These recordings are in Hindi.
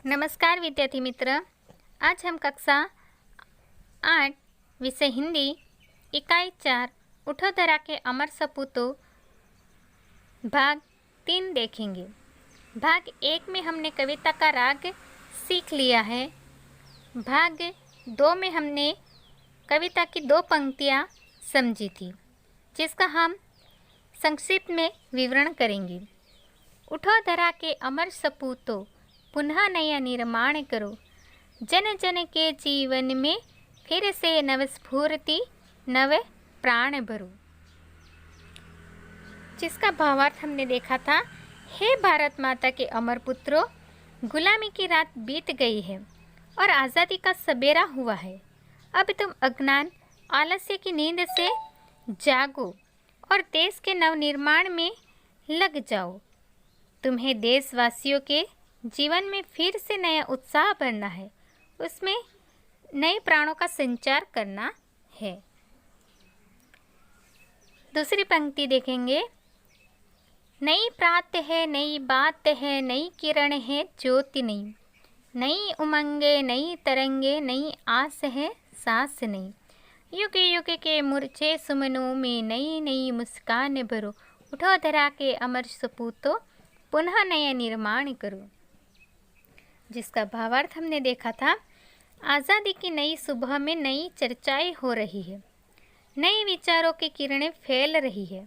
नमस्कार विद्यार्थी मित्र। आज हम कक्षा 8 विषय हिंदी इकाई 4 उठो धरा के अमर सपूतों भाग 3 देखेंगे। भाग 1 में हमने कविता का राग सीख लिया है। भाग 2 में हमने कविता की 2 पंक्तियाँ समझी थी, जिसका हम संक्षिप्त में विवरण करेंगे। उठो धरा के अमर सपूतों पुनः नया निर्माण करो, जन जन के जीवन में फिर से नव स्फूर्ति नव प्राण भरो। जिसका भावार्थ हमने देखा था, हे भारत माता के अमर पुत्रों, गुलामी की रात बीत गई है और आज़ादी का सबेरा हुआ है। अब तुम अज्ञान आलस्य की नींद से जागो और देश के नवनिर्माण में लग जाओ। तुम्हें देशवासियों के जीवन में फिर से नया उत्साह भरना है, उसमें नए प्राणों का संचार करना है। दूसरी पंक्ति देखेंगे। नई प्रात है, नई बात है, नई किरण है, ज्योति नई, नई उमंगे, नई तरंगे, नई आस है, सांस नई, युग युग के मूर्छे सुमनों में नई नई मुस्कान भरो। उठो धरा के अमर सपूतों पुनः नया निर्माण करो। जिसका भावार्थ हमने देखा था, आज़ादी की नई सुबह में नई चर्चाएं हो रही है, नए विचारों की किरणें फैल रही है।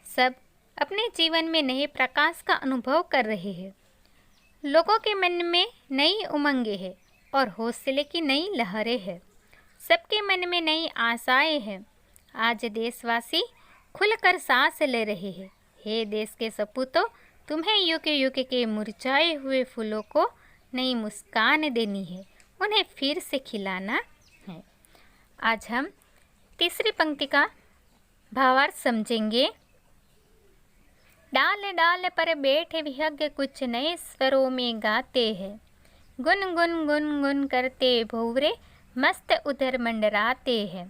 सब अपने जीवन में नए प्रकाश का अनुभव कर रहे हैं। लोगों के मन में नई उमंगें हैं और हौसले की नई लहरें हैं। सबके मन में नई आशाएं हैं। आज देशवासी खुलकर सांस ले रहे हैं। हे देश के सपूतों, तुम्हें युग युग के मुरझाए हुए फूलों को नई मुस्कान देनी है, उन्हें फिर से खिलाना है। आज हम तीसरी पंक्ति का भावार्थ समझेंगे। डाल डाल पर बैठे विहंग कुछ नए स्वरों में गाते हैं, गुन गुन गुन गुन करते भंवरे मस्त उधर मंडराते हैं।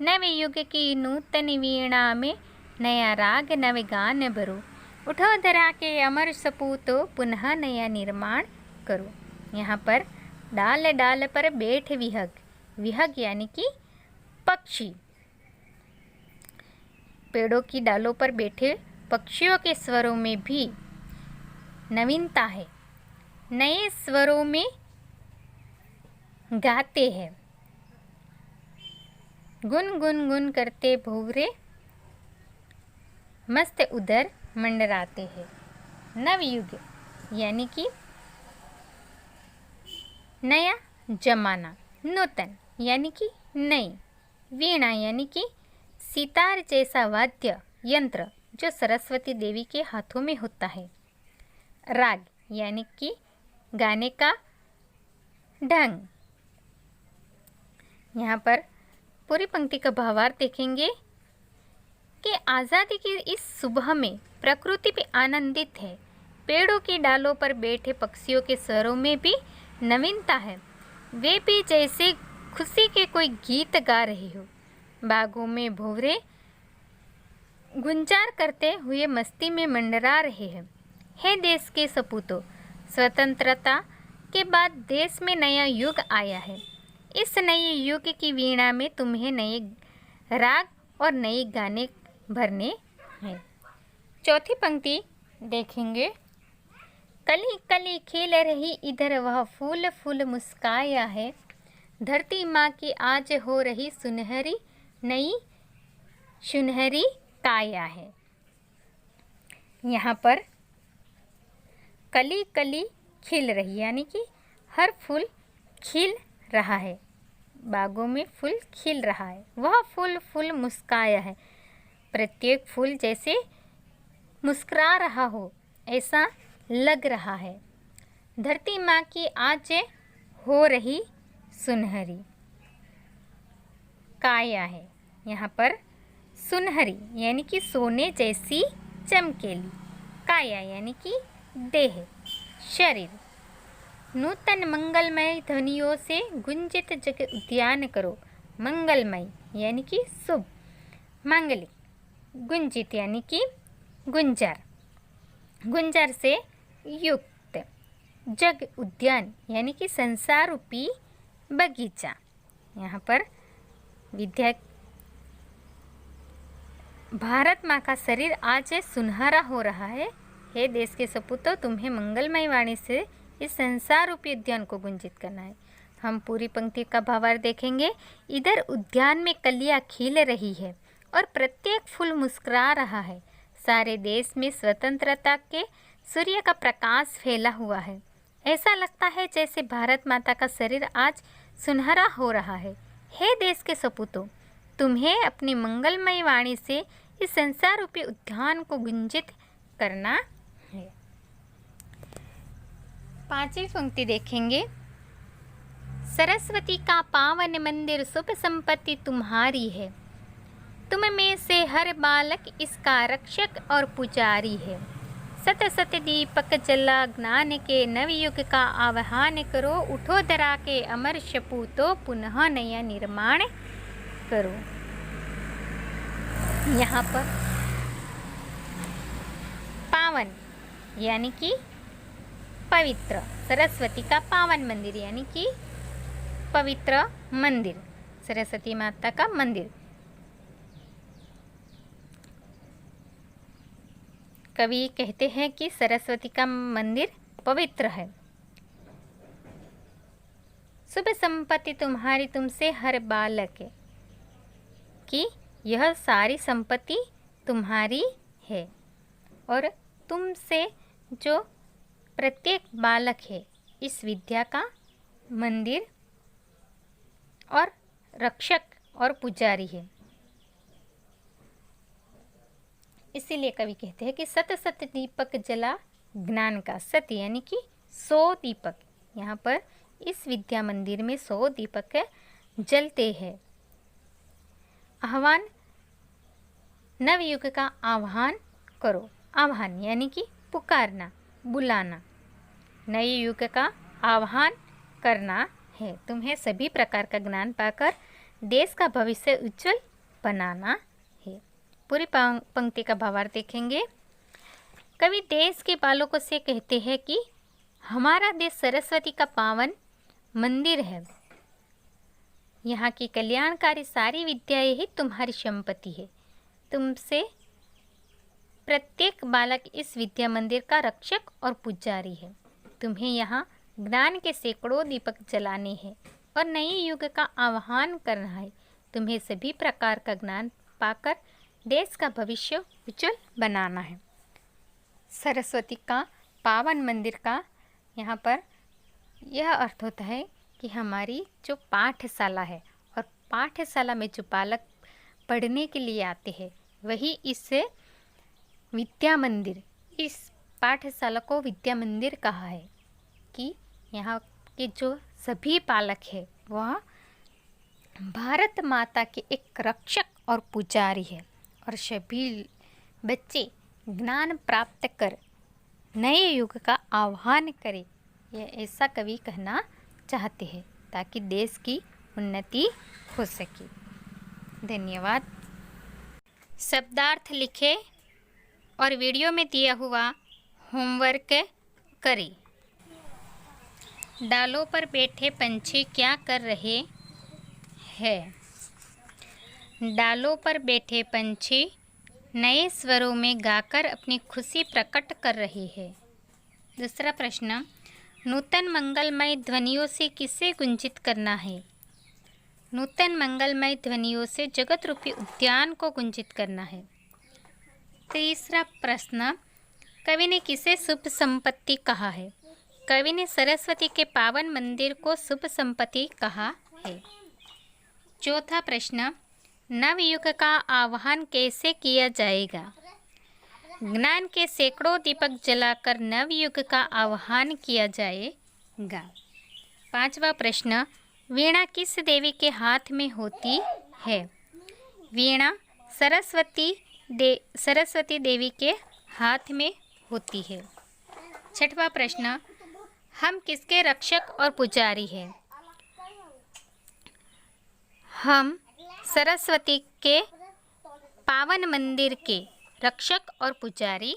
नवे युग की नूतन वीणा में नया राग नव गान भरो। उठो धरा के अमर सपूतों पुनः नया निर्माण करो। यहाँ पर डाल डाल पर बैठ विहग, विहग यानी कि पक्षी, पेड़ों की डालों पर बैठे पक्षियों के स्वरों में भी नवीनता है। नए स्वरों में गाते हैं, गुन गुन गुन करते भंवरे मस्त उदर मंडराते हैं। नवयुग यानी कि नया जमाना, नूतन यानी कि नई, वीणा यानी कि सितार जैसा वाद्य यंत्र जो सरस्वती देवी के हाथों में होता है। राग यानी कि गाने का ढंग। यहाँ पर पूरी पंक्ति का भावार्थ देखेंगे कि आज़ादी की इस सुबह में प्रकृति भी आनंदित है। पेड़ों की डालों पर बैठे पक्षियों के स्वरों में भी नवीनता है। वे भी जैसे खुशी के कोई गीत गा रहे हो। बागों में भंवरे गुंजार करते हुए मस्ती में मंडरा रहे हैं। हे देश के सपूतों, स्वतंत्रता के बाद देश में नया युग आया है। इस नए युग की वीणा में तुम्हें नए राग और नए गाने भरने हैं। चौथी पंक्ति देखेंगे। कली कली खिल रही इधर वह फूल फूल मुस्काया है, धरती माँ की आज हो रही सुनहरी नई सुनहरी काया है। यहाँ पर कली कली खिल रही यानी कि हर फूल खिल रहा है, बागों में फूल खिल रहा है। वह फूल फूल मुस्काया है, प्रत्येक फूल जैसे मुस्कुरा रहा हो ऐसा लग रहा है। धरती माँ की आज हो रही सुनहरी काया है। यहाँ पर सुनहरी यानी कि सोने जैसी चमकेली, काया यानी कि देह शरीर। नूतन मंगलमय ध्वनियों से गुंजित जग उद्यान करो। मंगलमय यानी कि शुभ, मांगलिक, गुंजित यानी कि गुंजार, गुंजार से युक्त, जग उद्यान यानी कि संसार रूपी बगीचा। यहाँ पर विद्या भारत माँ का शरीर आज सुनहरा हो रहा है। हे देश के सपूतों, तुम्हें मंगलमय वाणी से इस संसार रूपी उद्यान को गुंजित करना है। हम पूरी पंक्ति का भावार्थ देखेंगे। इधर उद्यान में कलियां खिल रही है और प्रत्येक फूल मुस्कुरा रहा है। सारे देश में स्वतंत्रता के सूर्य का प्रकाश फैला हुआ है। ऐसा लगता है जैसे भारत माता का शरीर आज सुनहरा हो रहा है। हे देश के सपूतों, तुम्हें अपनी मंगलमय वाणी से इस संसार रूपी उद्यान को गुंजित करना है। पांचवी पंक्ति देखेंगे। सरस्वती का पावन मंदिर शुभ संपत्ति तुम्हारी है। तुम में से हर बालक इसका रक्षक और पुजारी है। सत सत दीपक जला ज्ञान के नवयुग का आह्वान करो। उठो धरा के अमर सपूतों, पुनः नया निर्माण करो। यहाँ पर पावन यानी कि पवित्र, सरस्वती का पावन मंदिर यानी कि पवित्र मंदिर, सरस्वती माता का मंदिर। कवि कहते हैं कि सरस्वती का मंदिर पवित्र है। शुभ संपत्ति तुम्हारी, तुमसे हर बालक है कि यह सारी संपत्ति तुम्हारी है और तुमसे जो प्रत्येक बालक है इस विद्या का मंदिर और रक्षक और पुजारी है। इसीलिए कवि कहते हैं कि सत सत दीपक जला ज्ञान का। सत यानी कि 100 दीपक, यहाँ पर इस विद्या मंदिर में 100 दीपक जलते हैं। आह्वान, नवयुग का आह्वान करो। आह्वान यानी कि पुकारना, बुलाना। नए युग का आह्वान करना है। तुम्हें सभी प्रकार का ज्ञान पाकर देश का भविष्य उज्जवल बनाना है। पूरी पंक्ति का भावार्थ देखेंगे। कवि देश के बालकों से कहते हैं कि हमारा देश सरस्वती का पावन मंदिर है। यहाँ की कल्याणकारी सारी विद्याएं ही तुम्हारी संपत्ति है। तुमसे प्रत्येक बालक इस विद्या मंदिर का रक्षक और पुजारी है। तुम्हें यहाँ ज्ञान के सैकड़ों दीपक जलाने हैं और नए युग का आह्वान करना है। तुम्हें सभी प्रकार का ज्ञान पाकर देश का भविष्य उज्जवल बनाना है। सरस्वती का पावन मंदिर का यहाँ पर यह अर्थ होता है कि हमारी जो पाठशाला है और पाठशाला में जो बालक पढ़ने के लिए आते हैं वही इस विद्या मंदिर, इस पाठशाला को विद्या मंदिर कहा है कि यहाँ के जो सभी बालक है वह भारत माता के एक रक्षक और पुजारी है और सभी बच्चे ज्ञान प्राप्त कर नए युग का आह्वान करें। यह ऐसा कवि कहना चाहते हैं ताकि देश की उन्नति हो सके। धन्यवाद। शब्दार्थ लिखे और वीडियो में दिया हुआ होमवर्क करें। डालों पर बैठे पंछी क्या कर रहे हैं? डालों पर बैठे पंछी नए स्वरों में गाकर अपनी खुशी प्रकट कर रहे हैं। दूसरा प्रश्न, नूतन मंगलमय ध्वनियों से किसे गुंजित करना है? नूतन मंगलमय ध्वनियों से जगत रूपी उद्यान को गुंजित करना है। तीसरा प्रश्न, कवि ने किसे शुभ संपत्ति कहा है? कवि ने सरस्वती के पावन मंदिर को शुभ संपत्ति कहा है। चौथा प्रश्न, नवयुग का आह्वान कैसे किया जाएगा? ज्ञान के सैकड़ों दीपक जलाकर नवयुग का आह्वान किया जाएगा। पांचवा प्रश्न, वीणा किस देवी के हाथ में होती है? वीणा सरस्वती देवी के हाथ में होती है। छठवां प्रश्न, हम किसके रक्षक और पुजारी हैं? हम सरस्वती के पावन मंदिर के रक्षक और पुजारी